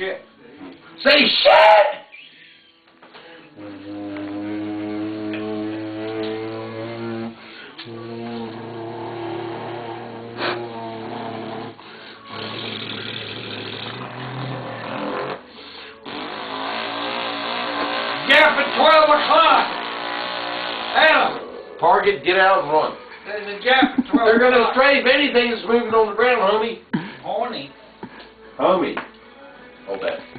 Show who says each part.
Speaker 1: shit.
Speaker 2: Say shit!
Speaker 1: Gap at 12 o'clock. Adam.
Speaker 2: Target, get out and run.
Speaker 1: There's a gap at 12
Speaker 2: They're going to
Speaker 1: o'clock.
Speaker 2: strafe anything that's moving on the ground, homie.
Speaker 1: Horny.
Speaker 2: Homie. Hold that.